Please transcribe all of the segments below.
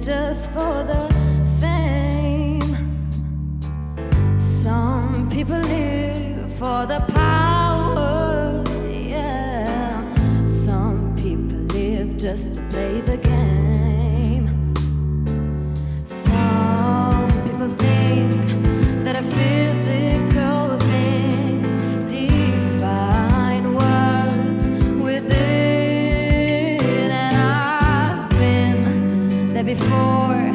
just for the fame. Some people live for the power, yeah. Some people live just to play the game. Some people think that a physical things define words within, and I've been there before,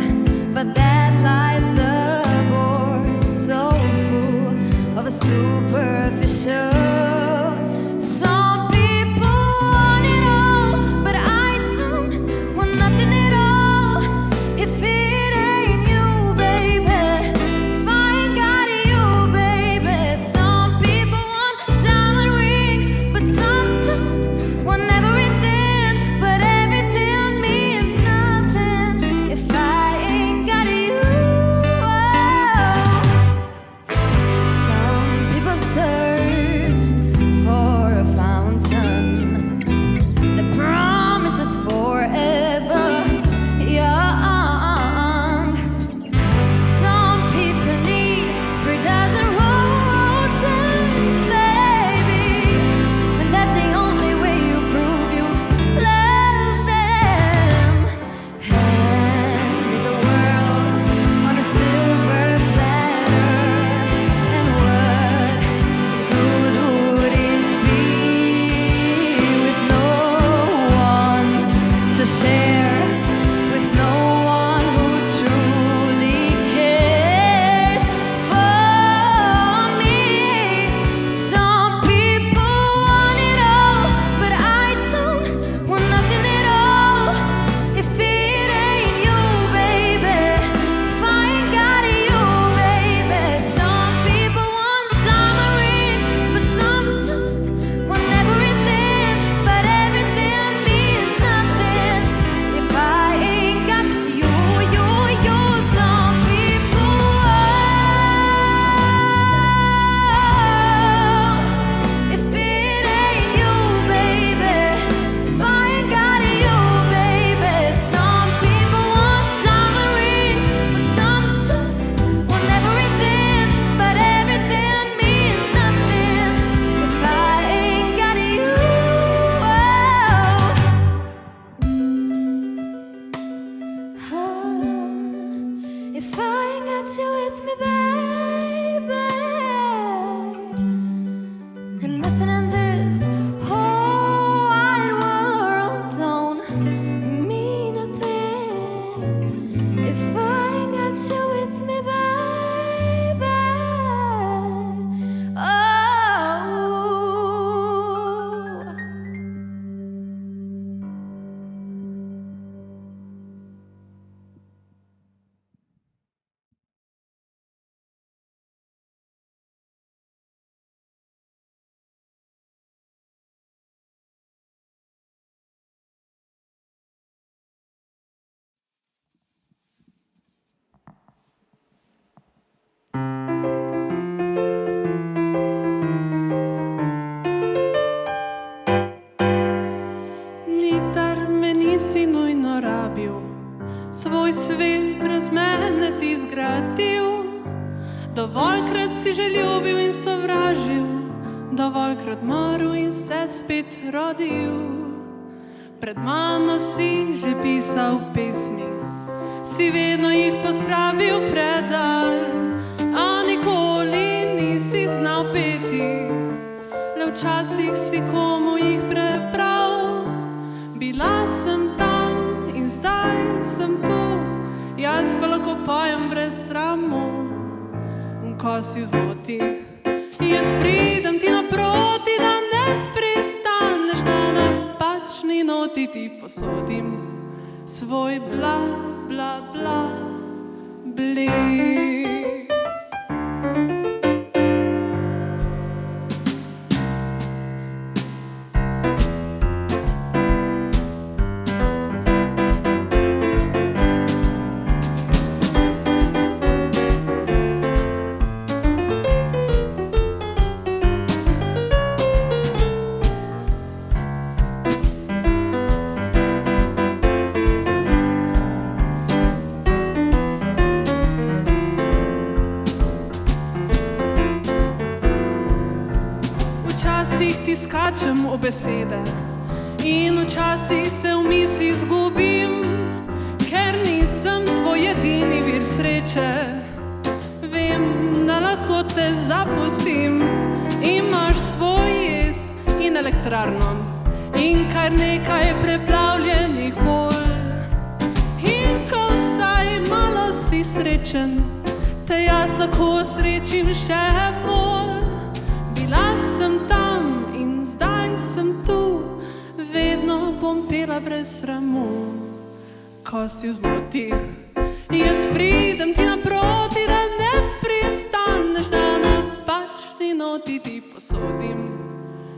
but that life's a bore, so full of a superficial. Some people want it all, but I don't want nothing at all. If it ain't you, baby, if I ain't got you, baby. Some people want diamond rings, but some just want everything, but everything means nothing if I ain't got you. Some people search for a fountain that promises forever young. Some people need 3 dozen roses, baby, and that's the only way you prove you love them. Hand me the world on a silver platter, and what good would it be with no one to share, with no one who truly cares for me? Some people want it all, but I don't want nothing at all. If it ain't you, baby, if I ain't got you, baby. Some people want diamond rings, but some just want everything, but everything means nothing if I ain't got you, you, you. Some people if it ain't you, baby, if I ain't got you, baby. Some people want diamond rings, but some just want everything, but everything means nothing if I ain't got you. If I ain't got you with me, baby, and nothing in this whole wide world don't mean a thing. If I ain't got you with me, baby, oh. Nikdar me nisi nujno rabil, svoj svet brez mene si zgradil. Dovolj-krat si že ljubil in sovražil, dovolj-krat mrl in se spet rodil. Pred mano si že pisal pesmi, si vedno jih pospravil predal, a nikoli nisi znal peti, le včasih si komu jih prebral. Bila sem tam in zdaj sem tu, jaz pa lahko pojem brez sramu. Ko si v zmoti, jaz pridem ti naproti, da ne pristaneš na napačni noti. Ti posodim svoj bla, bla, bla, blik. tlačem v besede in včasih se v misli zgubim, ker nisem tvoj edini vir sreče. Vem, da lahko te zapustim, imaš svoj jez in elektrarno in kar nekaj preplavljenih bolj. In ko vsaj malo si srečen, te jaz lahko srečim še bolj. Bila sem tam in zdaj sem tu, vedno bom pela brez sramu. Ko si v zmoti, jaz pridem ti naproti, da ne pristaneš, da napačni noti ti posodim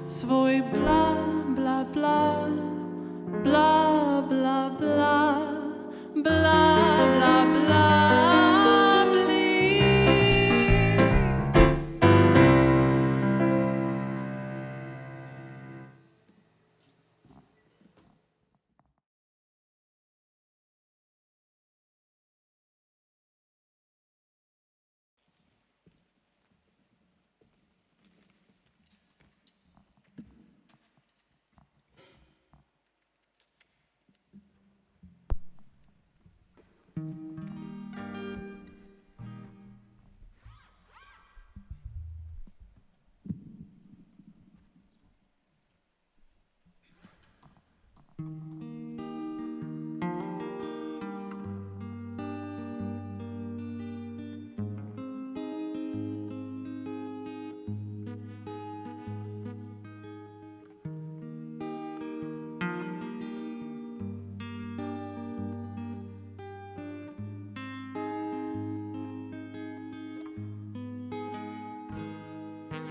svoj bla, bla, bla, bla, bla, bla, bla, bla, bla.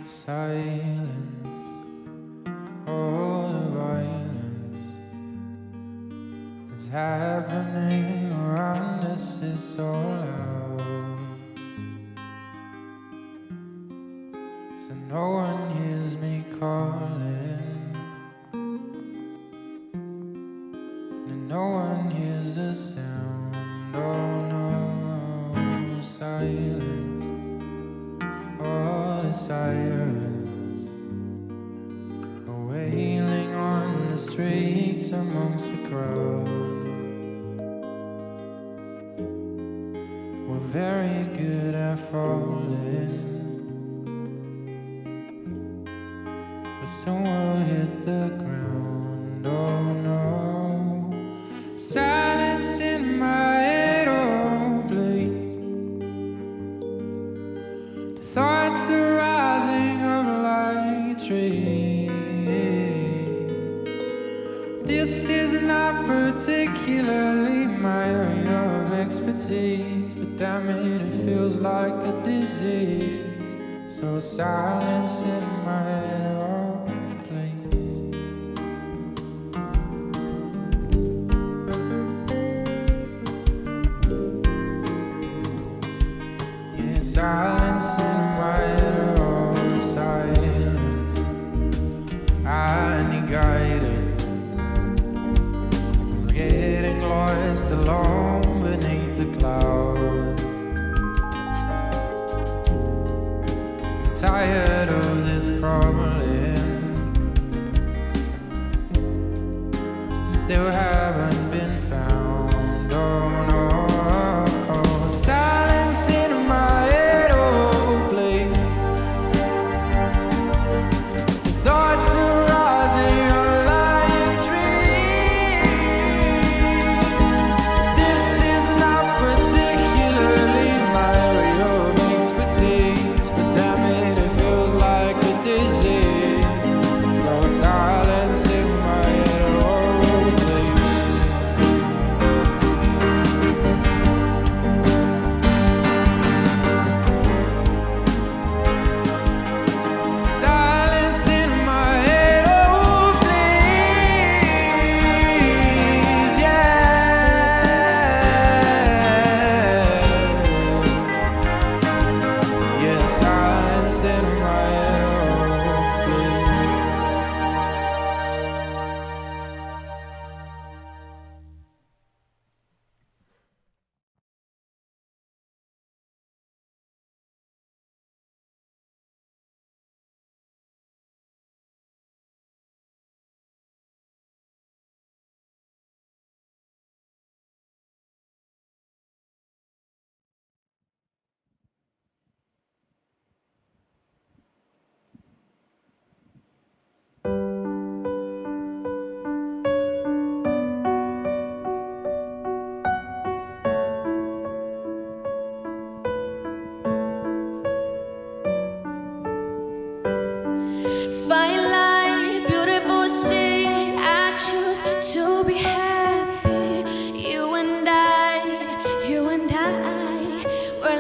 Silence, all the violence that's happening around us is so loud, so no one hears me calling, and no one hears the sound. Oh no, silence, all the sirens are wailing on the streets amongst the crowd. We're very good at falling, but soon we'll hit the ground. Oh no, silence in my head, oh please. Thoughts are rising up like trees. This is not particularly my area of expertise, but damn it, it feels like a disease. So silence in my head, oh please. Yeah, silence in my head, oh silence. I need guidance. I'm getting lost alone beneath the clouds. I'm tired of this crumbling. Still haven't been found. Oh no. Oh, silence in my head, oh please. Thoughts are rising up like trees.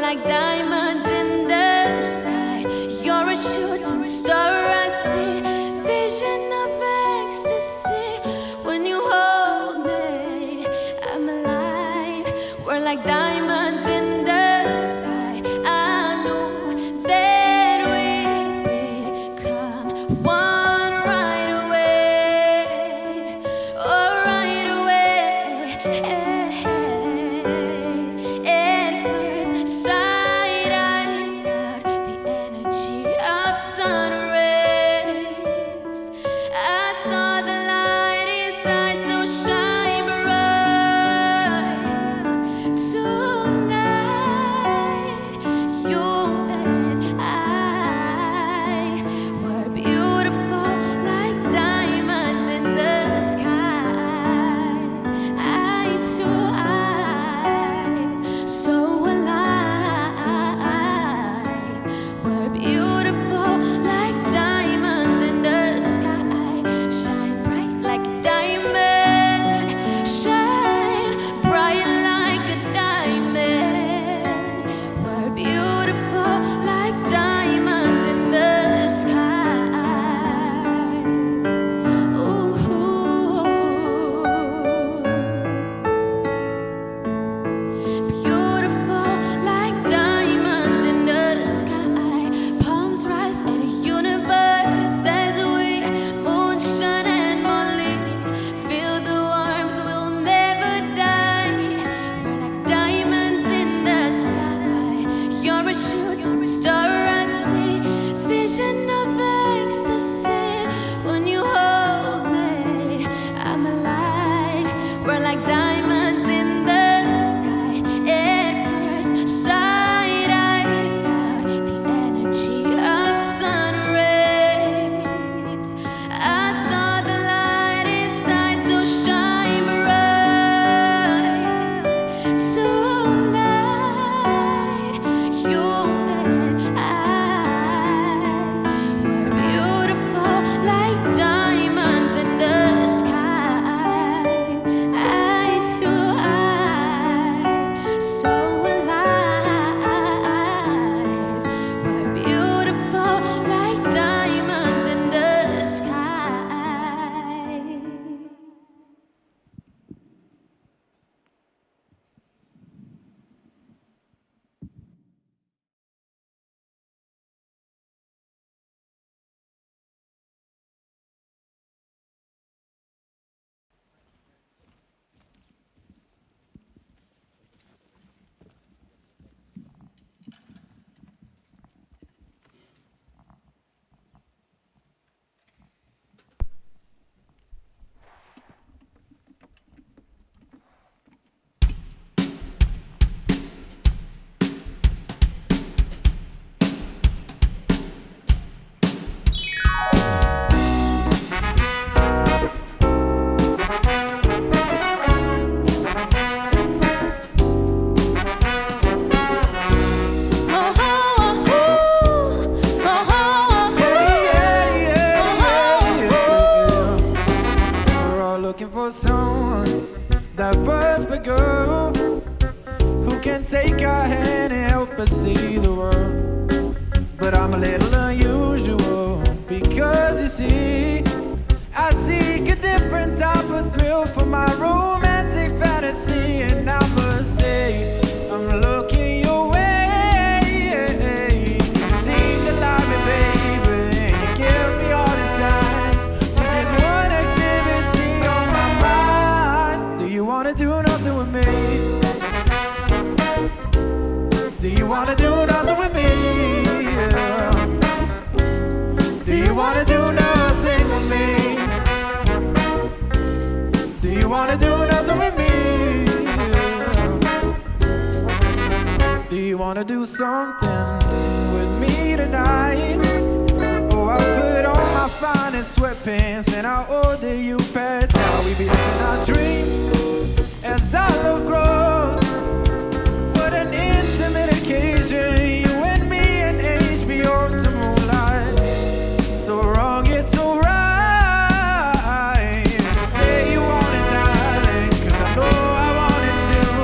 like diamonds in the sky. You're a shooting star, I see. Vision of ecstasy. When you hold me, I'm alive. We're like diamonds in the sky. I knew that we'd become one right away. Oh, right away. At first sight, I felt the energy of sun rays. I saw the light inside, so shine bright. Tonight, you and I were beautiful like diamonds in the sky. Eye to eye, so alive. We're beautiful like diamonds in the sky. Shine bright like a diamond. Shine bright like a diamond. We're beautiful like diamonds in the sky. Ooh. Beautiful like diamonds in the sky. Palms rise in the universe as we moonshine and moonlit. Feel the warmth, we'll never die. We're like diamonds in the sky. You're a shooting star, I see. Vision of ecstasy. When you hold me, I'm alive. We're like diamonds in the sky. At first sight, I felt the energy of sun rays. I saw the light inside, so shine bright. Tonight, you and I were beautiful like diamonds in the sky. Eye to eye, so alive. We're beautiful like diamonds in the sky. We're all looking for someone, that perfect girl, who can take our hand and help us see the world. But I'm a little unusual, because you see, I seek a different type of thrill for my romantic fantasy. And I must say, I'm looking your way. You seem to like me, baby, and you give me all the signs. There's just one activity on my mind. Do you wanna do nothing with me? Do you wanna do nothing with me? Yeah. Do you wanna do nothing with me? Do you wanna do nothing with me? Yeah. Do you wanna do something with me tonight? Oh, I'll put on my finest sweatpants and I'll order you pets. Now we be living our dreams as our love grows. What an intimate occasion, you and me and HBO to moonlight. So wrong, it's so right. Say you want it, darling, 'cause I know I want it too.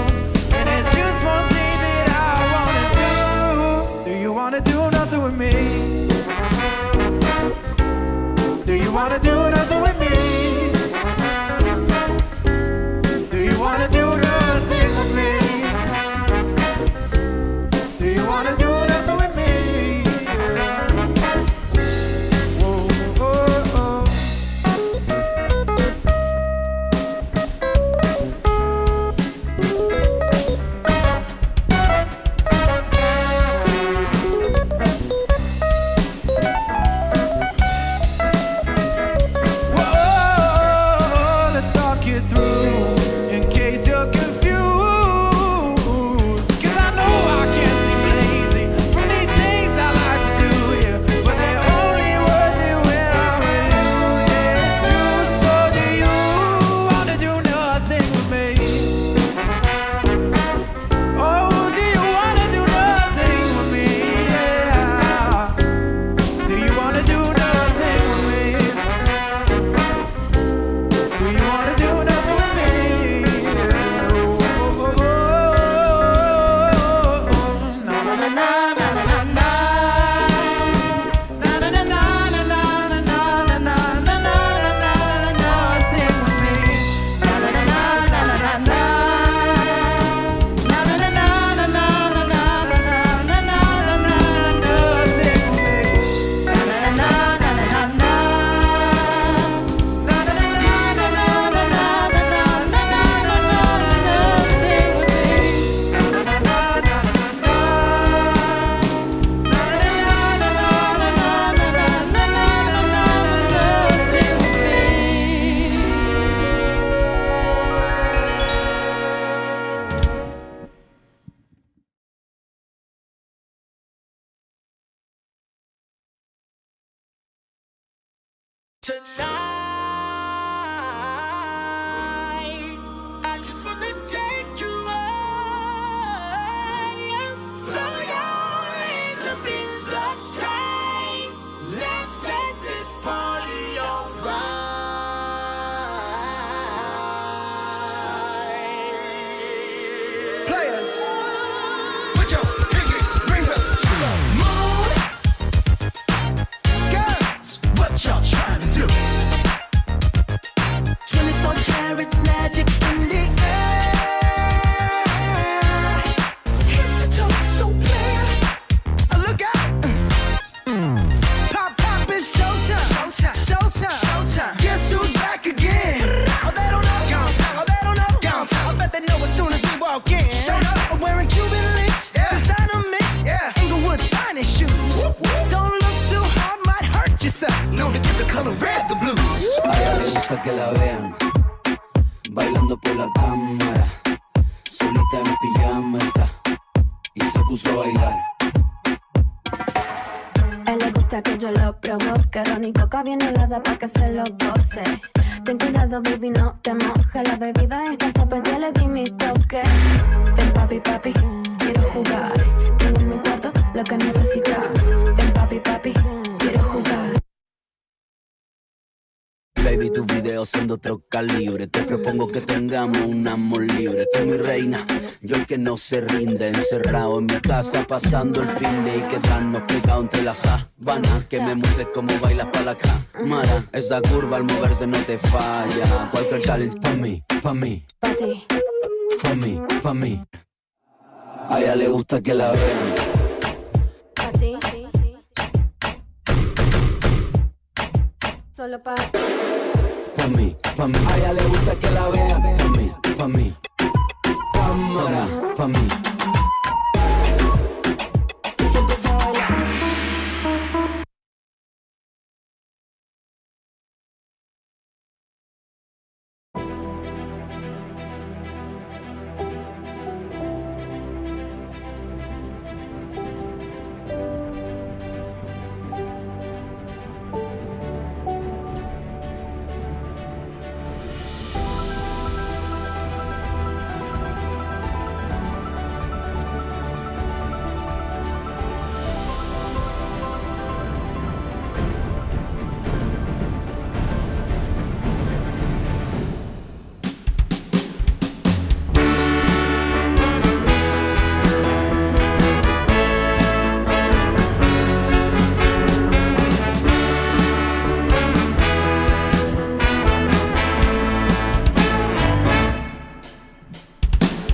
And there's just one thing that I wanna do. Tonight, I just wanna take you high. Throw your hands up in the sky. Let's set this party on fire. Players, put your pinky rings up to the moon. Girls, what y'all trying to do? 24 karat magic in the air. Head to toe, so clear. Look out! Pop, pop, it's showtime. Showtime. Showtime. Showtime. Guess who's back again? Oh, they don't know. Oh, they don't know. I bet they know as soon as we walk in. Showed up. I'm wearing Cuban links. Yeah. Designer mix. Yeah. Inglewood's finest shoes. Whoop, whoop. Don't look too hard, might hurt yourself. Known to give the color red the blues. A ella le gusta que la vean bailando por la cámara, solita en pijama está y se puso a bailar. A él le gusta que yo lo provoque. Ron y coca bien helada pa' que se lo goce. Ten cuidado, baby, no te mojes. La bebida está al tope, ya le di mi toque. Ven, papi, papi, quiero jugar. Tengo en mi cuarto lo que necesitas. Ven, papi, papi, quiero jugar. Baby, tus videos son de otro calibre. Te propongo que tengamos un amor libre. Tú mi reina, yo el que no se rinde. Encerrado en mi casa, pasando el fin de y quedarnos pegados entre las sábanas. Que me muestres cómo bailas pa' la cámara. Esa curva al moverse no te falla. Cualquier challenge pa' mí, pa' mí, Pa' ti, pa' mí, pa' mí. A ella le gusta que la vean pa' ti. Solo pa' ti. pa' mí, pa' mí. A ella le gusta que la vean pa' mí, pa' mí. Cámara, pa' mí.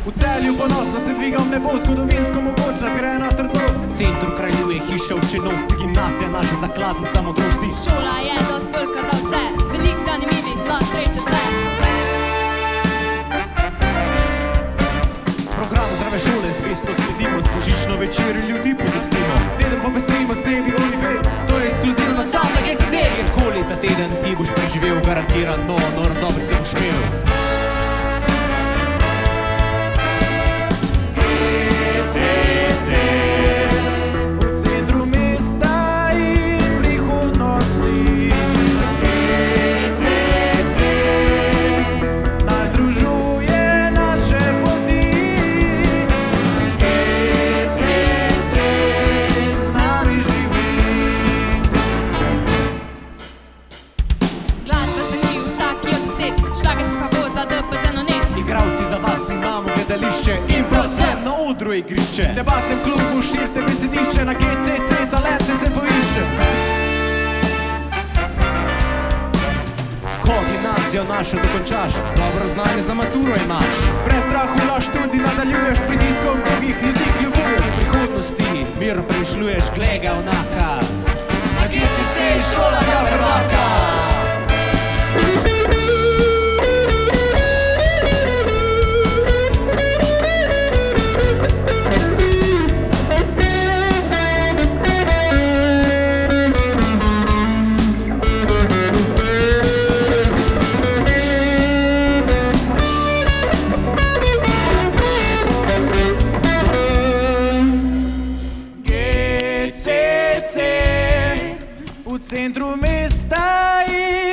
V Celju ponosno se dviga v nebo, zgodovinsko mogočna zgrajena trdo. V centru kraljuje hiša učenosti, gimnazija naša zakladnica modrosti. Šola je dost velika za vse, veliko zanimivih, dva sreča šle. Program zdrave šole zvesto sledimo, z božično večerjo ljudi pogostimo. Teden popestrimo z dnevi Olive, to je ekskluzivno samo na GCC. Kjerkoli ta teden ti boš preživel, garantirano, dobro se boš imel. V centru mesta in prihodnosti. Nas združuje naše poti. Z nami živi. Glasba zveni vsaki od deset, šlager si pa voza, DP zenonet. Igravci za vas imamo gledališče in prostor na odru igrišče. V debatnem klubu širite besedišče, na GCC talente se poišče. Ko gimnazijo našo dokončaš, dobro znanje za maturo imaš. Brez strahu lahko tudi nadaljuješ, pritiskom drugih ljudi kljubuješ. V prihodnosti mirno premišljuješ, glej ga onaka. Na GCC je šola za prvaka. V centru mesta in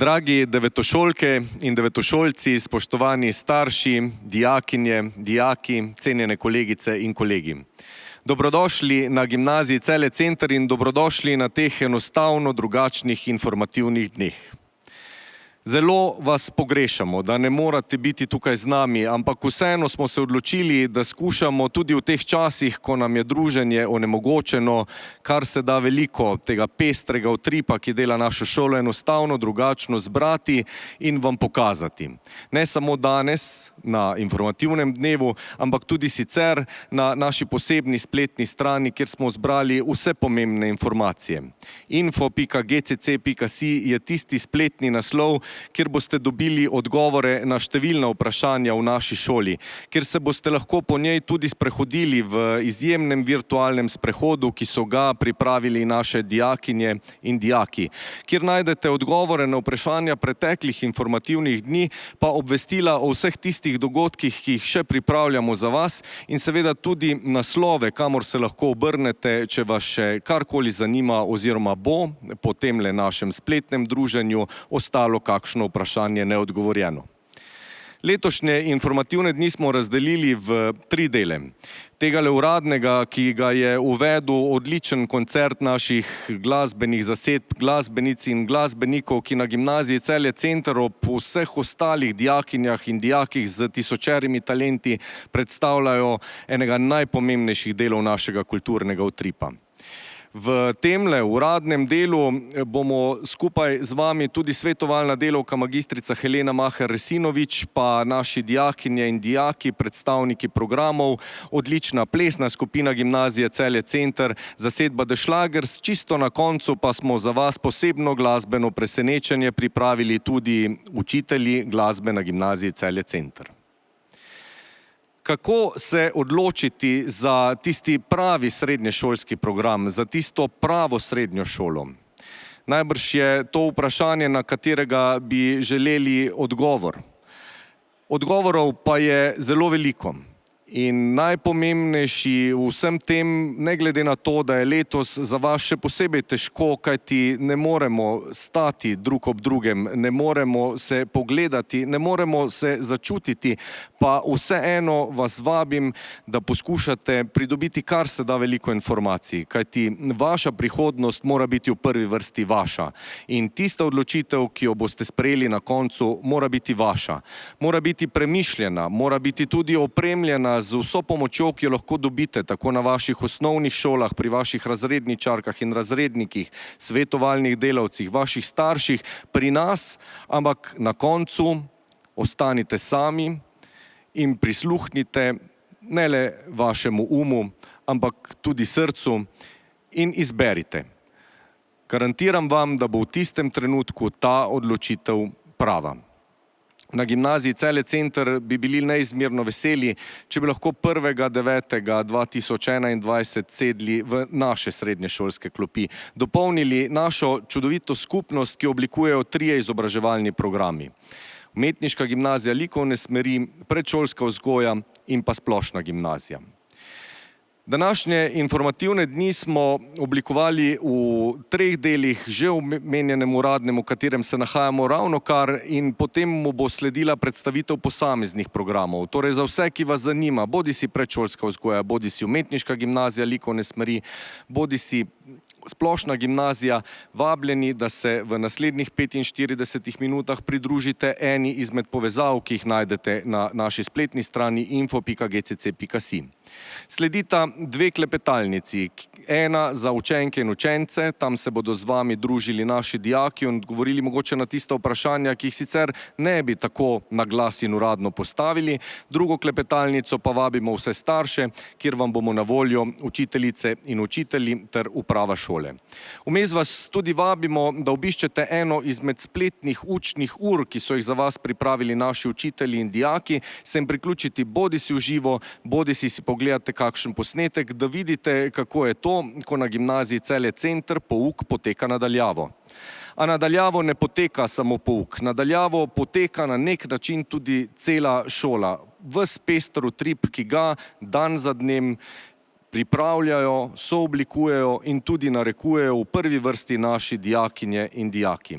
Dragi devetošolke in devetošolci, spoštovani starši, dijakinje, dijaki, cenjene kolegice in kolegi. Dobrodošli na gimnaziji Celje Center in dobrodošli na teh enostavno drugačnih informativnih dneh. Zelo vas pogrešamo, da ne morate biti tukaj z nami, ampak vseeno smo se odločili, da skušamo tudi v teh časih, ko nam je druženje onemogočeno, kar se da veliko tega pestrega utripa, ki dela našo šolo, enostavno drugačno zbrati in vam pokazati. Ne samo danes na informativnem dnevu, ampak tudi sicer na naši posebni spletni strani, kjer smo zbrali vse pomembne informacije. info.gcc.si je tisti spletni naslov, kjer boste dobili odgovore na številna vprašanja v naši šoli, kjer se boste lahko po njej tudi sprehodili v izjemnem virtualnem sprehodu, ki so ga pripravili naše dijakinje in dijaki, kjer najdete odgovore na vprašanja preteklih informativnih dni, pa obvestila o vseh tistih dogodkih, ki jih še pripravljamo za vas in seveda tudi naslove, kamor se lahko obrnete, če vas še karkoli zanima oziroma bo po temle našem spletnem druženju ostalo kakšno vprašanje neodgovorjeno. Letošnje informativne dni smo razdelili v 3 dele. Tegale uradnega, ki ga je uvedel odličen koncert naših glasbenih zasedb, glasbenic in glasbenikov, ki na gimnaziji Celje Center ob vseh ostalih dijakinjah in dijakih z tisočerimi talenti predstavljajo enega najpomembnejših delov našega kulturnega utripa. V temle uradnem delu bomo skupaj z vami tudi svetovalna delavka magistrica Helena Maher-Resinovič, pa naši dijakinje in dijaki, predstavniki programov, odlična plesna skupina gimnazije Celje Center, zasedba The Schlagers, čisto na koncu pa smo za vas posebno glasbeno presenečenje pripravili tudi učitelji glasbe na gimnaziji Celje Center. Kako se odločiti za tisti pravi srednješolski program, za tisto pravo srednjo šolo? Najbrž je to vprašanje, na katerega bi želeli odgovor. Odgovorov pa je zelo veliko. In najpomembnejši v vsem tem, ne glede na to, da je letos za vas še posebej težko, kajti ne moremo stati drug ob drugem, ne moremo se pogledati, ne moremo se začutiti, pa vseeno vas vabim, da poskušate pridobiti kar se da veliko informacij, kajti vaša prihodnost mora biti v prvi vrsti vaša. In tista odločitev, ki jo boste sprejeli na koncu, mora biti vaša. Mora biti premišljena, mora biti tudi opremljena z vso pomočjo, ki jo lahko dobite tako na vaših osnovnih šolah, pri vaših razredničarkah in razrednikih, svetovalnih delavcih, vaših starših, pri nas, ampak na koncu ostanite sami in prisluhnite ne le vašemu umu, ampak tudi srcu in izberite. Garantiram vam, da bo v tistem trenutku ta odločitev prava. Na gimnaziji Celje Center bi bili neizmerno veseli, če bi lahko 1.9.2021 sedli v naše srednješolske klopi, dopolnili našo čudovito skupnost, ki oblikujejo 3 izobraževalni programi. Umetniška gimnazija, likovne smeri, predšolska vzgoja in pa splošna gimnazija. Današnje informativne dni smo oblikovali v 3 delih, že omenjenem uradnem, v katerem se nahajamo ravnokar, in potem mu bo sledila predstavitev posameznih programov. Torej za vse, ki vas zanima, bodisi predšolska vzgoja, bodisi umetniška gimnazija, likovne smeri, bodisi splošna gimnazija, vabljeni, da se v naslednjih 45 minutah pridružite eni izmed povezav, ki jih najdete na naši spletni strani info.gcc.si. Sledita 2 klepetalnici, ena za učenke in učence, tam se bodo z vami družili naši dijaki in odgovorili mogoče na tista vprašanja, ki jih sicer ne bi tako na glas in uradno postavili. Drugo klepetalnico pa vabimo vse starše, kjer vam bomo na voljo učiteljice in učitelji ter uprava šole. Vmes vas tudi vabimo, da obiščete eno izmed spletnih učnih ur, ki so jih za vas pripravili naši učitelji in dijaki, se jim priključiti bodisi v živo, bodisi si pogledate kakšen posnetek, da vidite, kako je to, ko na gimnaziji Celje Center pouk poteka nadaljavo. A nadaljavo ne poteka samo pouk, nadaljavo poteka na nek način tudi cela šola. Ves pester utrip, ki ga dan za dnem pripravljajo, sooblikujejo in tudi narekujejo v prvi vrsti naši dijakinje in dijaki.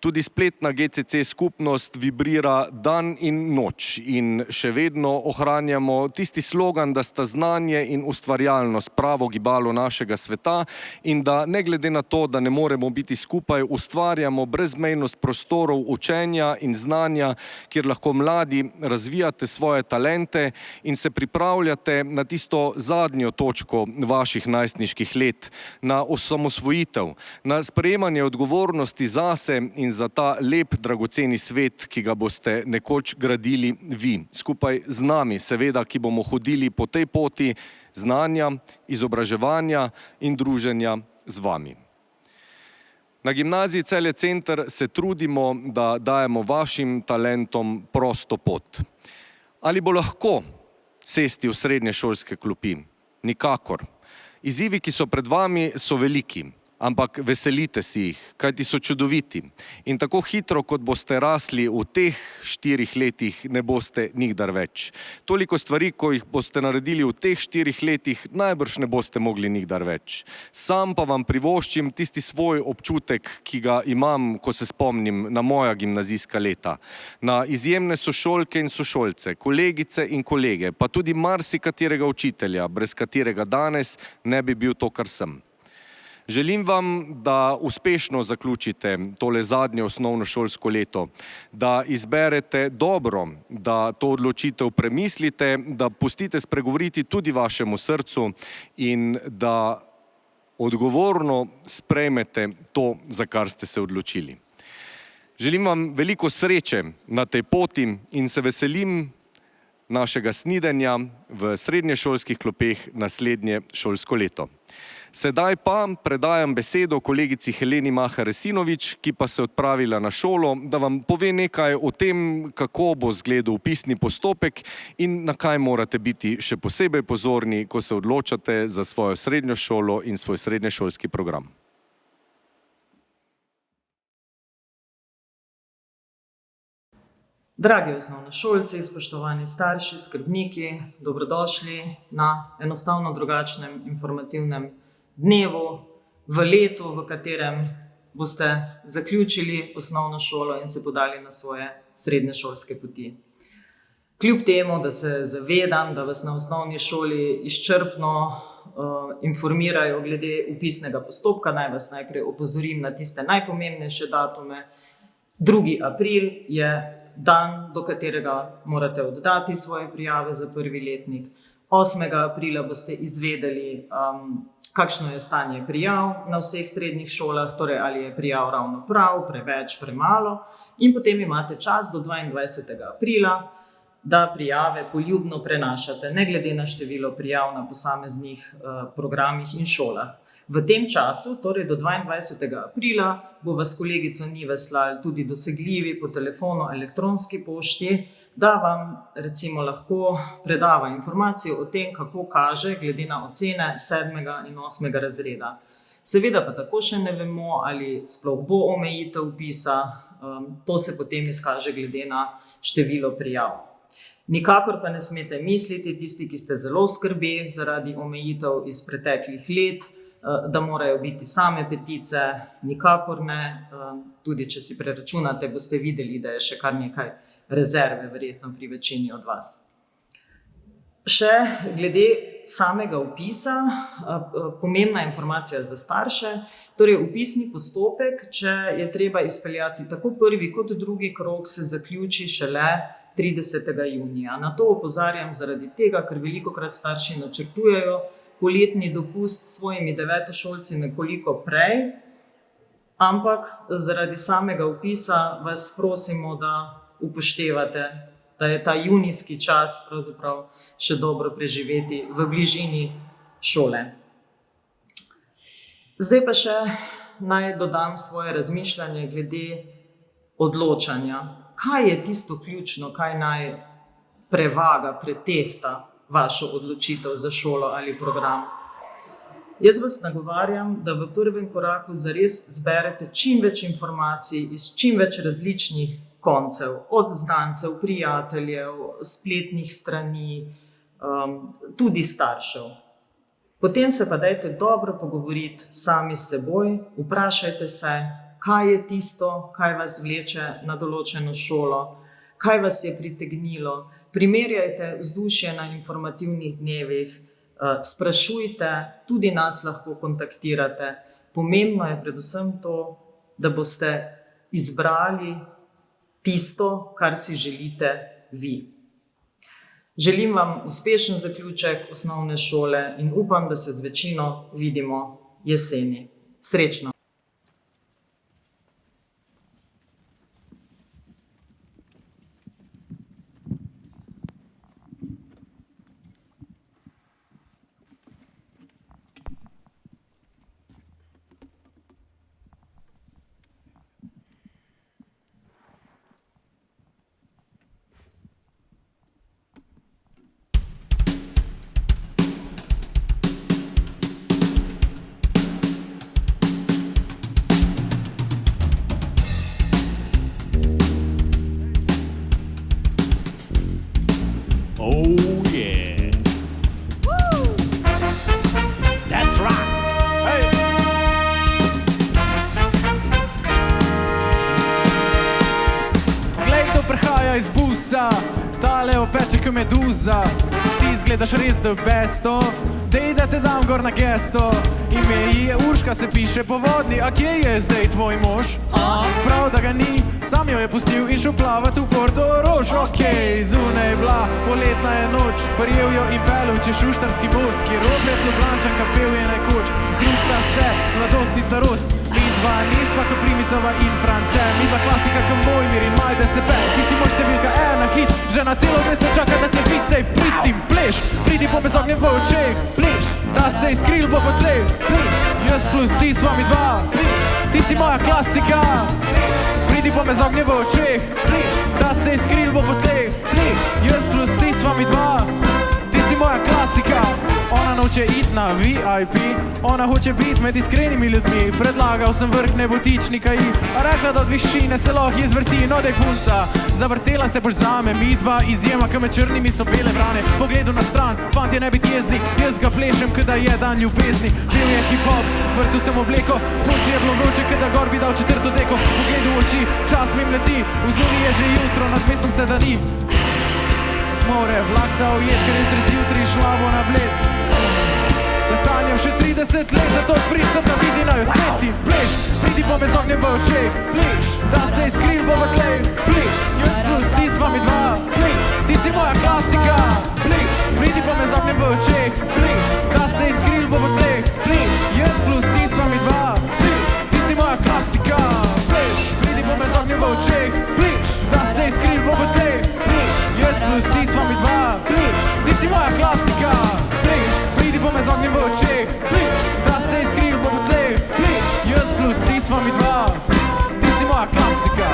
Tudi spletna GCC skupnost vibrira dan in noč in še vedno ohranjamo tisti slogan, da sta znanje in ustvarjalnost pravo gibalo našega sveta in da ne glede na to, da ne moremo biti skupaj, ustvarjamo brezmejnost prostorov učenja in znanja, kjer lahko mladi razvijate svoje talente in se pripravljate na tisto zadnjo točko vaših najstniških let, na osamosvojitev, na sprejemanje odgovornosti zase in za ta lep, dragoceni svet, ki ga boste nekoč gradili vi, skupaj z nami, seveda, ki bomo hodili po tej poti znanja, izobraževanja in druženja z vami. Na gimnaziji Celje Center se trudimo, da dajemo vašim talentom prosto pot. Ali bo lahko sesti v srednješolske klopi? Nikakor. Izzivi, ki so pred vami, so veliki, ampak veselite si jih, kajti so čudoviti. In tako hitro, kot boste rasli v teh 4 letih, ne boste nikdar več. Toliko stvari, ko jih boste naredili v teh 4 letih, najbrž ne boste mogli nikdar več. Sam pa vam privoščim tisti svoj občutek, ki ga imam, ko se spomnim na moja gimnazijska leta. Na izjemne sošolke in sošolce, kolegice in kolege, pa tudi marsikaterega učitelja, brez katerega danes ne bi bil to, kar sem. Želim vam, da uspešno zaključite tole zadnje osnovnošolsko leto, da izberete dobro, da to odločitev premislite, da pustite spregovoriti tudi vašemu srcu in da odgovorno sprejmete to, za kar ste se odločili. Želim vam veliko sreče na tej poti in se veselim našega snidenja v srednješolskih klopeh naslednje šolsko leto. Sedaj pa predajam besedo kolegici Heleni Mahar Resinovič, ki pa se odpravila na šolo, da vam pove nekaj o tem, kako bo izgledal vpisni postopek in na kaj morate biti še posebej pozorni, ko se odločate za svojo srednjo šolo in svoj srednješolski program. Dragi osnovnošolci, spoštovani starši, skrbniki, dobrodošli na enostavno drugačnem informativnem dnevu, v letu, v katerem boste zaključili osnovno šolo in se podali na svoje srednješolske poti. Kljub temu, da se zavedam, da vas na osnovni šoli izčrpno informirajo glede vpisnega postopka, naj vas najprej opozorim na tiste najpomembnejše datume. 2. april je dan, do katerega morate oddati svoje prijave za prvi letnik. 8. aprila boste izvedeli, kakšno je stanje prijav na vseh srednjih šolah, torej ali je prijav ravno prav, preveč, premalo. In potem imate čas do 22. aprila, da prijave poljubno prenašate, ne glede na število prijav na posameznih programih in šolah. V tem času, torej do 22. aprila, bo vas kolegica Niveslal tudi dosegljivi po telefonu, elektronski pošti, da vam recimo lahko predava informacijo o tem, kako kaže glede na ocene 7. in 8. razreda. Seveda pa tako še ne vemo, ali sploh bo omejitev vpisa, to se potem izkaže glede na število prijav. Nikakor pa ne smete misliti, tisti, ki ste zelo skrbeli zaradi omejitev iz preteklih let, da morajo biti same petice, nikakor ne. Tudi če si preračunate, boste videli, da je še kar nekaj rezerve verjetno pri večini od vas. Še glede samega vpisa, pomembna informacija za starše, torej vpisni postopek, če je treba izpeljati tako prvi kot drugi krog, se zaključi šele 30. junija. Na to opozarjam zaradi tega, ker velikokrat starši načrtujejo poletni dopust s svojimi devetošolci nekoliko prej, ampak zaradi samega vpisa vas prosimo, da upoštevate, da je ta junijski čas pravzaprav še dobro preživeti v bližini šole. Zdaj pa še naj dodam svoje razmišljanje glede odločanja. Kaj je tisto ključno, kaj naj prevaga, pretehta vašo odločitev za šolo ali program? Jaz vas nagovarjam, da v prvem koraku zares zberete čim več informacij iz čim več različnih koncev, od znancev, prijateljev, spletnih strani, tudi staršev. Potem se pa dajte dobro pogovoriti sami s seboj, vprašajte se, kaj je tisto, kaj vas vleče na določeno šolo, kaj vas je pritegnilo. Primerjajte vzdušje na informativnih dnevih, sprašujte, tudi nas lahko kontaktirate. Pomembno je predvsem to, da boste izbrali tisto, kar si želite vi. Želim vam uspešen zaključek osnovne šole in upam, da se z večino vidimo jeseni. Srečno! Oh yeah. Woo! That's right. Hey. Glej, kdo prihaja iz busa, tale opeče kot meduza. Ti izgledaš res the best of, dej da te dam gor na gesto. Ime ji je Urška, se piše po vodni, a kje je zdaj tvoj mož? Prav da ga ni, sam jo je pustil in šel plavat v Portorož. Okej, zunaj je bila, poletna je noč, prijel jo in pelil čez šuštarski most, kjer opet Ljubljančanka pel je nekoč. Združta se, mladost in starost, mi dva nisva kot Primicova in France, mi dva klasika kot Mojmir in Majde se pe. Ti si moj številka ena hit, že na celo mesto čaka da te vid, zdaj pridi in pleš, pridi po bez ognjem v očeh, pleš, da se izkril bo po tleh, pleš, jaz plus ti sva mi dva, pleš, ti si moja klasika, pridi po bez ognjem v očeh, pleš, da se izkril bo po tleh, pleš, jaz plus ti sva mi dva, ti si moja klasika. Ona noče iti na VIP, ona hoče biti med iskrenimi ljudmi. Predlagal sem vrh nebotičnika in rekla, da od višine se lahko izvrti. No dej punca, zavrtela se boš zame, mi dva izjema, ki med črnimi so bele vrane. Pogledu na stran, fantje ne biti jezni, jaz ga plešem, kot da je dan ljubezni. Bil je hip-hop, vrtu sem obleko, punci je bilo vroče, kot da gor bi dal četrto deko. Pogledu v oči, čas mi mleti, v zuni je že jutro, nad mestom se da ni. More, vlak da ujet, ker jutri zjutri šla bo na bled. Da sanjam še 30 let, zato prid sem da vidi naju sveti. Pleš, pridi po me z ognjem v očeh, pleš, da se izkril bo v tleh, pleš, jaz plus ti sva mi dva, pleš, ti si moja klasika, pleš, pridi po me z ognjem v očeh, pleš, da se izkril bo v tleh, pleš, jaz plus ti sva mi dva, pleš, ti si moja klasika, pleš, pridi po me z ognjem v očeh, pleš, da se izkril bo v tleh, pleš, jaz plus ti sva mi dva, pleš, ti si moja klasika, pleš, pridi po me z ognjem v očeh, pleš, da se izkril bo v tleh, pleš, jaz plus ti sva mi dva, ti si moja klasika.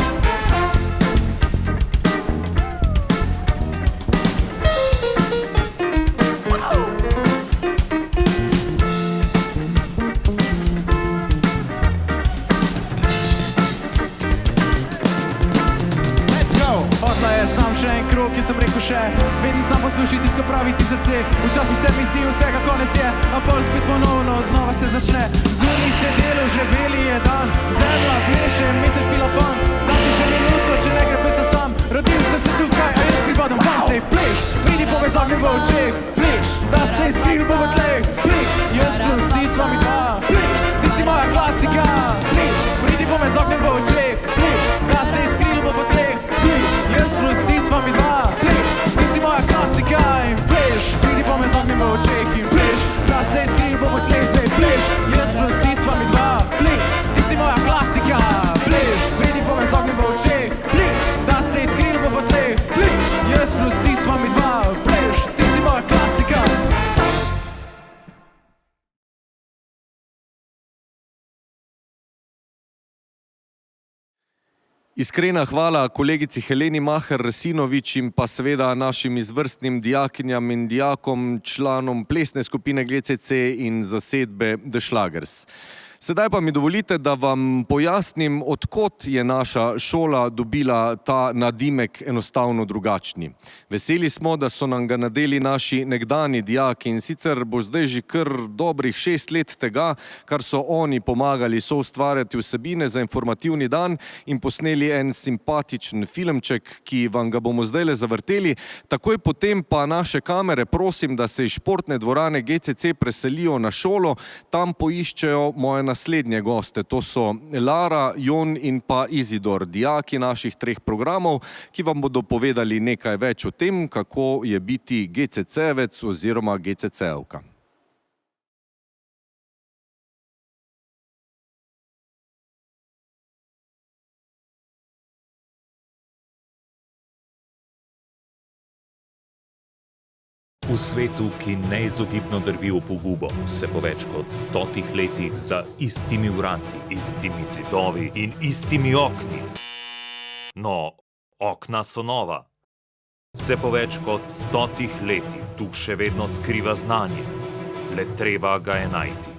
Sam še en krog, ki sem rekel še, vedno sam poslušaj tisto pravi ti srce. Včasih se mi zdi vsega konec je, a pol spet ponovno znova se začne. Zunaj se delo, že beli je dan, zemlja pleše, mesec špila fan. Dam ti še minuto, če ne gre pesa sam, rodil sem se tukaj, a jaz pripadam vam. Zdaj pleš, pridi po me z ognjem v očeh, pleš, da se izkril bo v tleh, pleš, jaz plus ti sva mi dva, pleš, ti si moja klasika, pleš, pridi po me z ognjem v očeh, pleš, da se izkril bo v tleh, pleš, jaz plus ti sva mi dva, pleš, ti si moja klasika in pleš, pridi po me z ognjem v očeh in pleš, da se izkril bo v tleh, zdaj pleš, jaz plus ti sva mi dva, pleš, ti si moja klasika, pleš, pridi po me z ognjem v očeh, pleš, da se izkril bo v tleh, pleš, jaz plus ti sva mi dva, pleš, ti si moja klasika. Iskrena hvala kolegici Heleni Maher-Resinovič in pa seveda našim izvrstnim dijakinjam in dijakom, članom plesne skupine GCC in zasedbe The Schlagers. Sedaj pa mi dovolite, da vam pojasnim, odkot je naša šola dobila ta nadimek enostavno drugačni. Veseli smo, da so nam ga nadeli naši nekdani dijaki in sicer bo zdaj že kar dobrih 6 let tega, kar so oni pomagali soustvarjati vsebine za informativni dan in posneli en simpatičen filmček, ki vam ga bomo zdajle zavrteli. Takoj potem pa naše kamere prosim, da se iz športne dvorane GCC preselijo na šolo, tam poiščejo moje naslednje goste. To so Lara, Jon in pa Izidor, dijaki naših 3 programov, ki vam bodo povedali nekaj več o tem, kako je biti GCC-vec oziroma GCC-evka. V svetu, ki neizogibno drvi v pogubo, se po več kot 100 letih za istimi vranti, istimi zidovi in istimi okni. No, okna so nova. Se po več kot 100 letih tu še vedno skriva znanje, le treba ga je najti.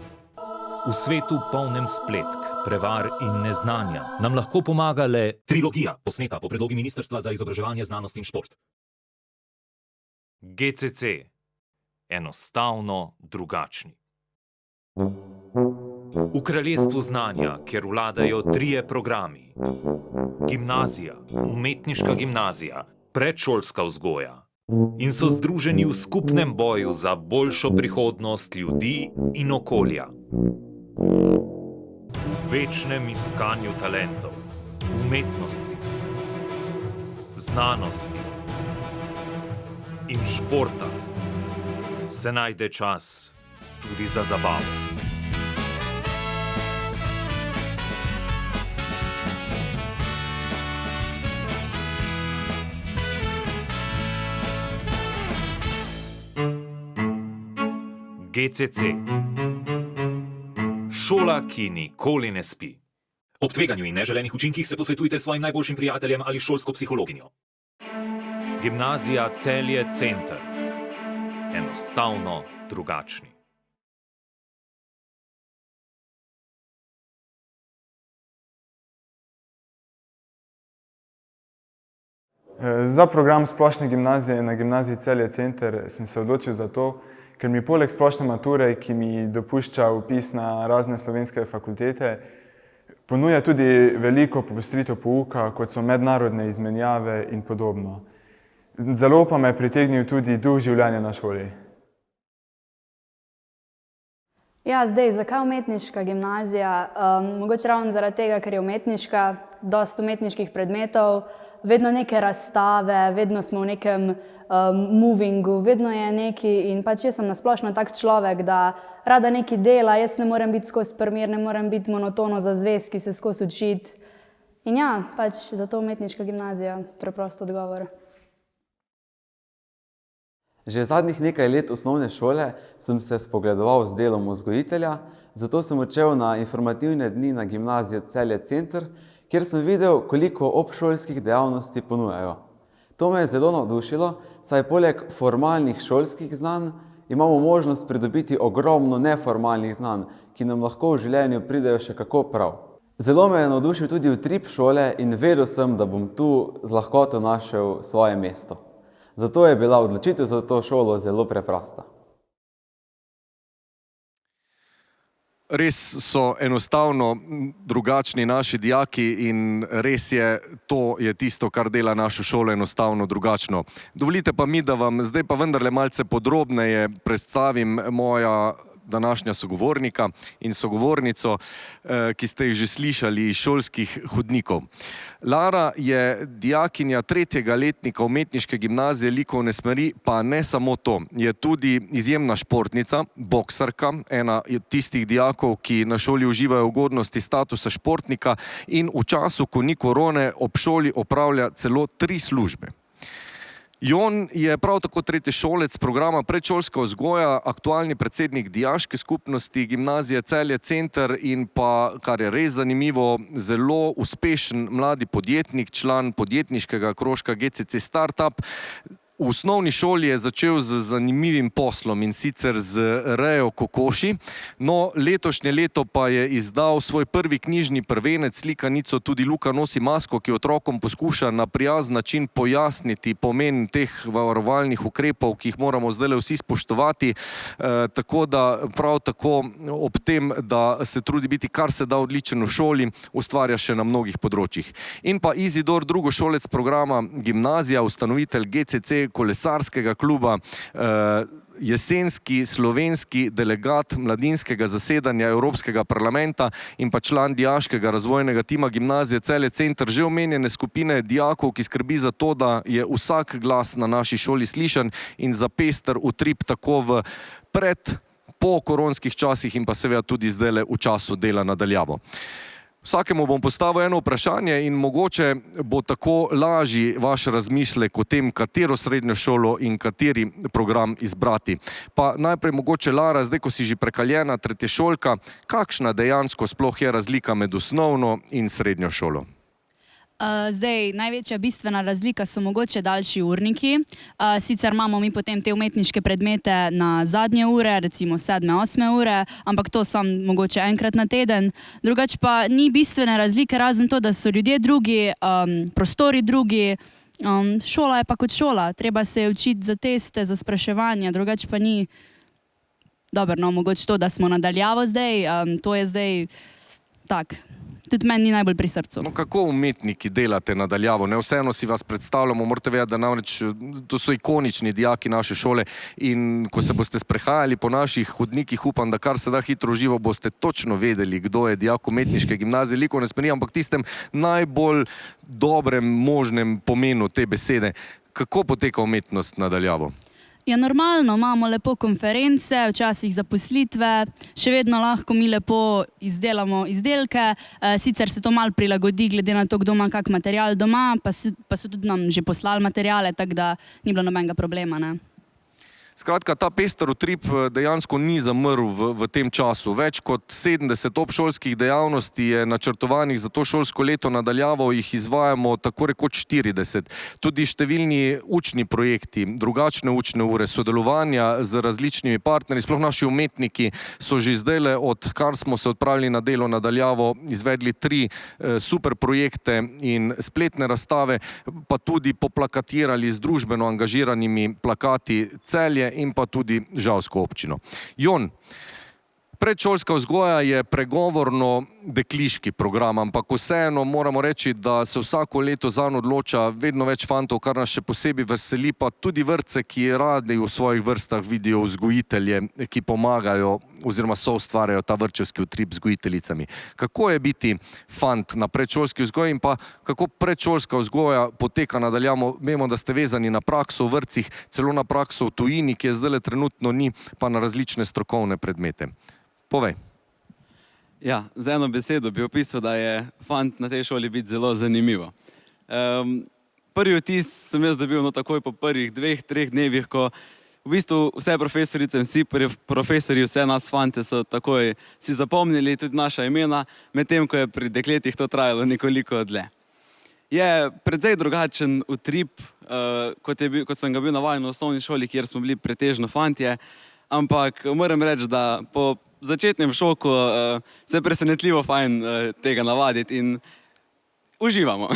V svetu polnem spletk, prevar in neznanja nam lahko pomaga le trilogija, posneta po predlogi Ministrstva za izobraževanje, znanost in šport. GCC. Enostavno drugačni. V kraljestvu znanja, kjer vladajo 3 programi. Gimnazija, umetniška gimnazija, predšolska vzgoja. In so združeni v skupnem boju za boljšo prihodnost ljudi in okolja. V večnem iskanju talentov, umetnosti, znanosti in športa se najde čas tudi za zabavo. GCC. Šola, ki nikoli ne spi. Ob tveganju in neželenih učinkih se posvetujte svojim najboljšim prijateljem ali šolsko psihologinjo. Gimnazija Celje Center. Enostavno drugačni. Za program splošne gimnazije na gimnaziji Celje Center sem se odločil zato, ker mi poleg splošne mature, ki mi dopušča vpis na razne slovenske fakultete, ponuja tudi veliko popestritev pouka, kot so mednarodne izmenjave in podobno. Zelo pa me je pritegnil tudi duh življenja na šoli. Ja, zdaj, zakaj umetniška gimnazija? Mogoče ravno zaradi tega, ker je umetniška, dosti umetniških predmetov, vedno neke razstave, vedno smo v nekem movingu, vedno je neki in pač jaz sem nasplošno tak človek, da rada nekaj dela, jaz ne morem biti skozi primer, ne morem biti monotono za zvezki, se skozi učiti. In ja, pač zato umetniška gimnazija, preprost odgovor. Že zadnjih nekaj let osnovne šole sem se spogledoval z delom vzgojitelja, zato sem odšel na informativne dni na gimnazijo Celje Center, kjer sem videl, koliko obšolskih dejavnosti ponujajo. To me je zelo navdušilo, saj poleg formalnih šolskih znanj imamo možnost pridobiti ogromno neformalnih znanj, ki nam lahko v življenju pridejo še kako prav. Zelo me je navdušil tudi utrip šole in vedel sem, da bom tu z lahkoto našel svoje mesto. Zato je bila odločitev za to šolo zelo preprosta. Res so enostavno drugačni naši dijaki in res je, to je tisto, kar dela našo šolo enostavno drugačno. Dovolite pa mi, da vam zdaj pa vendarle malce podrobneje predstavim moja današnja sogovornika in sogovornico, ki ste jih že slišali iz šolskih hodnikov. Lara je dijakinja 3. letnika umetniške gimnazije likovne smeri, pa ne samo to. Je tudi izjemna športnica, boksarka, ena od tistih dijakov, ki na šoli uživajo ugodnosti statusa športnika in v času, ko ni korone, ob šoli opravlja celo 3 službe. Jon je prav tako tretješolec programa predšolska vzgoja, aktualni predsednik dijaške skupnosti gimnazije Celje Center in pa, kar je res zanimivo, zelo uspešen mladi podjetnik, član podjetniškega krožka GCC Startup. V osnovni šoli je začel z zanimivim poslom, in sicer z rejo kokoši. No, letošnje leto pa je izdal svoj prvi knjižni prvenec, slikanico Tudi Luka nosi masko, ki otrokom poskuša na prijazen način pojasniti pomen teh varovalnih ukrepov, ki jih moramo zdaj vsi spoštovati. Tako da prav tako ob tem, da se trudi biti kar se da odličen v šoli, ustvarja še na mnogih področjih. In pa Izidor, drugošolec programa Gimnazija, ustanovitelj GCC kolesarskega kluba, jesenski slovenski delegat mladinskega zasedanja Evropskega parlamenta in pa član dijaškega razvojnega tima Gimnazije Celje Center, že omenjene skupine dijakov, ki skrbi za to, da je vsak glas na naši šoli slišan in za pester utrip tako v po koronskih časih in pa seveda tudi zdajle v času dela nadaljavo. Vsakemu bom postavil eno vprašanje in mogoče bo tako lažji vaš razmislek o tem, katero srednjo šolo in kateri program izbrati. Pa najprej mogoče Lara, zdaj ko si že prekaljena tretješolka, kakšna dejansko sploh je razlika med osnovno in srednjo šolo? Zdaj, največja bistvena razlika so mogoče daljši urniki. Sicer imamo mi potem te umetniške predmete na zadnje ure, recimo 7-8 ure, ampak to sam mogoče enkrat na teden. Drugače pa ni bistvene razlike, razen to, da so ljudje drugi, prostori drugi. Šola je pa kot šola, treba se je učiti za teste, za spraševanja, drugače pa ni. Dobro, no, mogoče to, da smo nadaljavo zdaj, to je zdaj tak. Tudi meni ni najbolj pri srcu. No, kako umetniki delate nadaljavo? Ne, vseeno si vas predstavljamo, morate vedeti, da namreč to so ikonični dijaki naše šole in ko se boste sprehajali po naših hodnikih, upam, da kar se da hitro živo, boste točno vedeli, kdo je dijak umetniške gimnazije, likovne smeri, ampak tistem najbolj dobrem možnem pomenu te besede. Kako poteka umetnost nadaljavo? Ja, normalno, imamo lepo konference, včasih zaposlitve, še vedno lahko mi lepo izdelamo izdelke, sicer se to malo prilagodi, glede na to, kdo ima kak material doma, pa so tudi nam že poslali materiale, tako da ni bilo nobenega problema, ne. Skratka, ta pester utrip dejansko ni zamrl v tem času. Več kot 70 obšolskih dejavnosti je načrtovanih za to šolsko leto, nadaljavo jih izvajamo tako rekoč 40. Tudi številni učni projekti, drugačne učne ure, sodelovanja z različnimi partnerji, sploh naši umetniki so že zdajle, odkar smo se odpravili na delo nadaljavo, izvedli 3 super projekte in spletne razstave, pa tudi poplakatirali z družbeno angažiranimi plakati Celje in pa tudi Žalsko občino. Jon, predšolska vzgoja je pregovorno dekliški program, ampak vseeno moramo reči, da se vsako leto zanj odloča vedno več fantov, kar nas še posebej veseli, pa tudi vrtce, ki radi v svojih vrstah vidijo vzgojitelje, ki pomagajo oziroma soustvarjajo ta vrtčevski utrip z vzgojiteljicami. Kako je biti fant na predšolski vzgoji in pa kako predšolska vzgoja poteka nadaljavo? Vemo, da ste vezani na prakso v vrtcih, celo na prakso v tujini, ki je zdajle trenutno ni, pa na različne strokovne predmete. Povej. Ja, z eno besedo bi opisal, da je fant na tej šoli biti zelo zanimivo. Prvi vtis sem jaz dobil takoj po prvih 2-3 dnevih, ko v bistvu vse profesorice in vsi profesori, vse nas fante so takoj si zapomnili tudi naša imena, medtem ko je pri dekletih to trajalo nekoliko dlje. Je precej drugačen utrip, kot sem ga bil navajen v osnovni šoli, kjer smo bili pretežno fantje, ampak moram reči, da po začetnem šoku se je presenetljivo fajn tega navaditi in uživamo.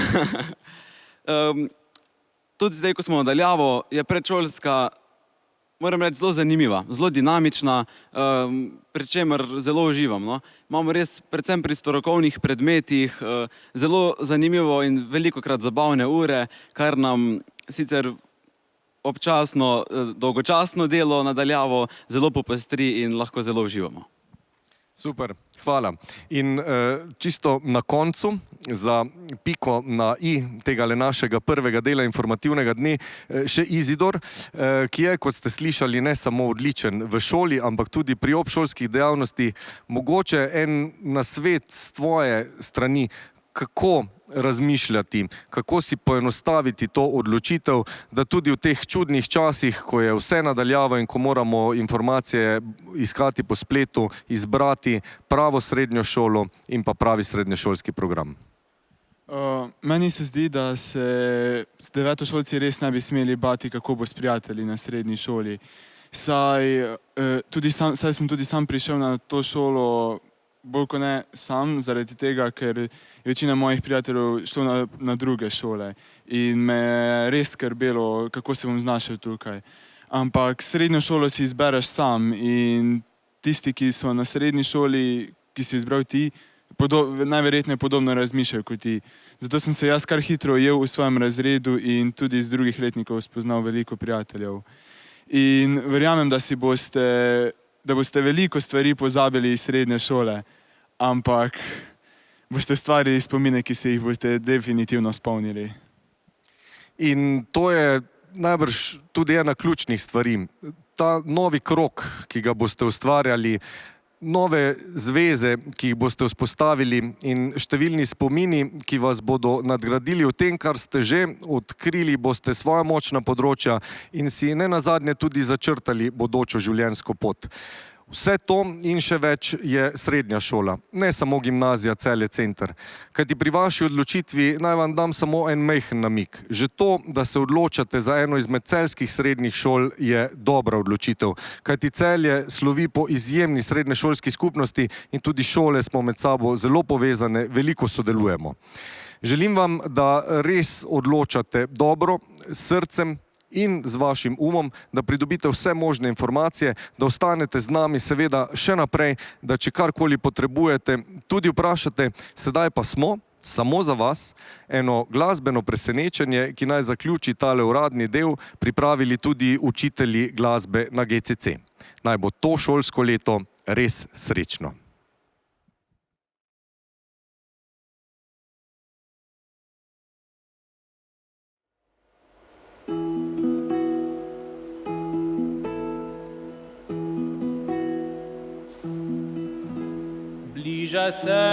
Tudi zdaj, ko smo nadaljavo, je predšolska, moram reči, zelo zanimiva, zelo dinamična, pri čemer zelo uživam. Imamo res, predvsem pri strokovnih predmetih, zelo zanimivo in velikokrat zabavne ure, kar nam sicer občasno, dolgočasno delo nadaljavo zelo popestri in lahko zelo uživamo. Super, hvala. In čisto na koncu, za piko na i tega našega prvega dela informativnega dne, še Izidor, ki je, kot ste slišali, ne samo odličen v šoli, ampak tudi pri obšolskih dejavnosti. Mogoče en nasvet s tvoje strani, kako razmišljati, kako si poenostaviti to odločitev, da tudi v teh čudnih časih, ko je vse nadaljavo in ko moramo informacije iskati po spletu, izbrati pravo srednjo šolo in pa pravi srednješolski program. Meni se zdi, da se devetošolci res ne bi smeli bati, kako bo s prijatelji na srednji šoli. Saj sem tudi sam prišel na to šolo bolj kot ne sam, zaradi tega, ker je večina mojih prijateljev šlo na druge šole in me je res skrbelo, kako se bom znašel tukaj. Ampak srednjo šolo si izbereš sam in tisti, ki so na srednji šoli, ki si izbral ti, najverjetneje podobno razmišljajo kot ti. Zato sem se jaz kar hitro ujel v svojem razredu in tudi iz drugih letnikov spoznal veliko prijateljev. In verjamem, da boste veliko stvari pozabili iz srednje šole, ampak boste ustvarili spomine, ki se jih boste definitivno spomnili. In to je najbrž tudi ena ključnih stvari. Ta novi krog, ki ga boste ustvarjali, nove zveze, ki jih boste vzpostavili in številni spomini, ki vas bodo nadgradili v tem, kar ste že odkrili, boste svoja močna področja in si nenazadnje tudi začrtali bodočo življenjsko pot. Vse to in še več je srednja šola, ne samo gimnazija Celje Center. Kajti pri vaši odločitvi naj vam dam samo en majhen namig. Že to, da se odločate za eno izmed celjskih srednjih šol, je dobra odločitev. Kajti Celje slovi po izjemni srednješolski skupnosti in tudi šole smo med sabo zelo povezane, veliko sodelujemo. Želim vam, da res odločate dobro, s srcem in z vašim umom, da pridobite vse možne informacije, da ostanete z nami seveda še naprej, da če karkoli potrebujete, tudi vprašate. Sedaj pa smo, samo za vas, eno glasbeno presenečenje, ki naj zaključi tale uradni del, pripravili tudi učitelji glasbe na GCC. Naj bo to šolsko leto res srečno. Bliža se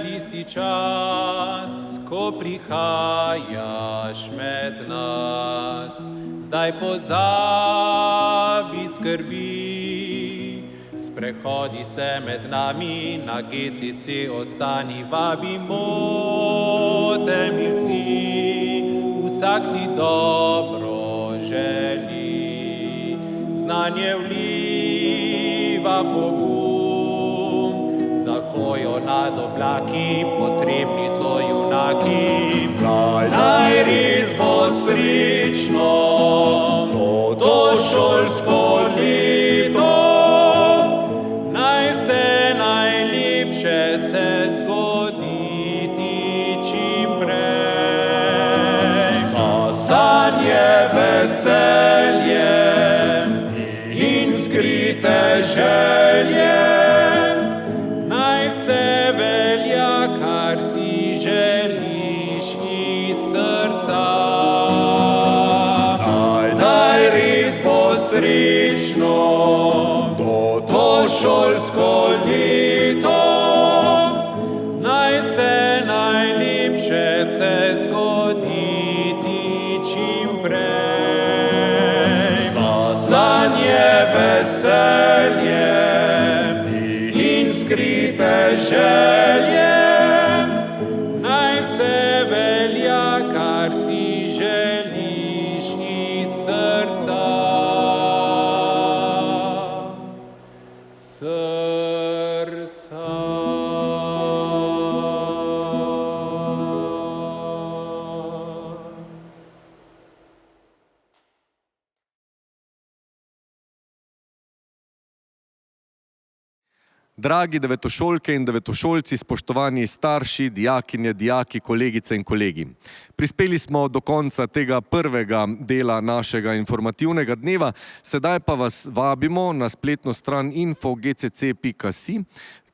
tisti čas, ko prihajaš med nas. Zdaj pozabi skrbi, sprehodi se med nami, na GCC ostani, vabimo te mi vsi. Vsak ti dobro želi, znanje vliva pogum. Za hojo nad oblaki potrebni so junaki. Naj res bo srečno to šolsko leto, naj vse najlepše se zgodi ti čim prej. Za sanje veselje in skrite želje, srečno to šolsko leto, naj vse najlepše se zgodi ti čim prej. Za sanje veselje in skrite želje, naj vse velja, kar si želiš iz srca. Dragi devetošolke in devetošolci, spoštovani starši, dijakinje, dijaki, kolegice in kolegi. Prispeli smo do konca tega prvega dela našega informativnega dneva, sedaj pa vas vabimo na spletno stran info.gcc.si,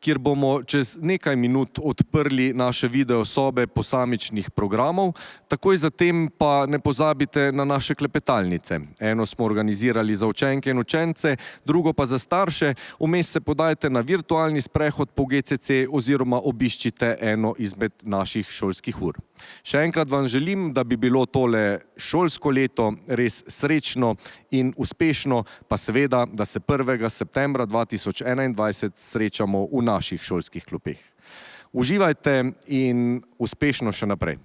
kjer bomo čez nekaj minut odprli naše videosobe posamičnih programov. Takoj zatem pa ne pozabite na naše klepetalnice. Eno smo organizirali za učenke in učence, drugo pa za starše. Vmes se podajte na virtualni sprehod po GCC oziroma obiščite eno izmed naših šolskih ur. Še enkrat vam želim, da bi bilo tole šolsko leto res srečno in uspešno, pa seveda, da se 1. septembra 2021 srečamo v naših šolskih klopeh. Uživajte in uspešno še naprej.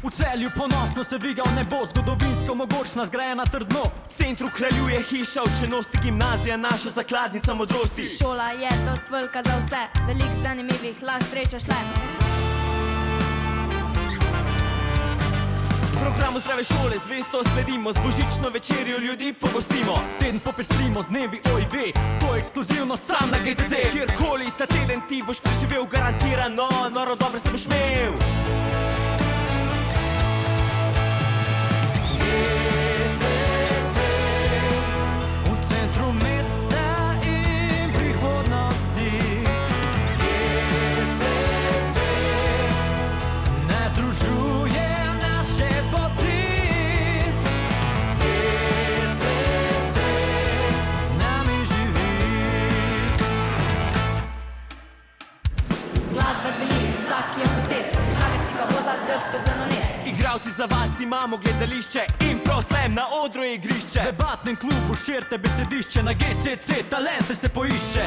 V Celju ponosno se viga v nebo, zgodovinsko mogočna, zgrajena trdno. V centru kraljuje hiša učenosti, gimnazija naša zakladnica modrosti. Šola je dost velika za vse, veliko zanimivih, lahko srečaš le. Programu zdrave šole zvesto sledimo, z božično večerjo ljudi pogostimo. Teden popestrimo z dnevi OIV, to je ekskluzivno sam na GCC. Kjerkoli ta teden ti boš preživel, garantirano, noro dobro se boš imel. Igravci za vas imamo gledališče in proslem na odru je igrišče. V debatnem klubu širite besedišče, na GCC talente se poišče.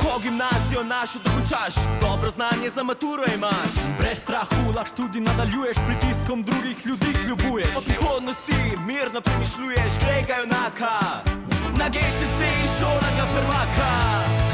Ko gimnazijo našo dokončaš, dobro znanje za maturo imaš. Brez strahu lahko študij nadaljuješ, pritiskom drugih ljudi kljubuješ. O prihodnosti mirno premišljuješ, glej ga junaka, na GCC šola ga prvaka.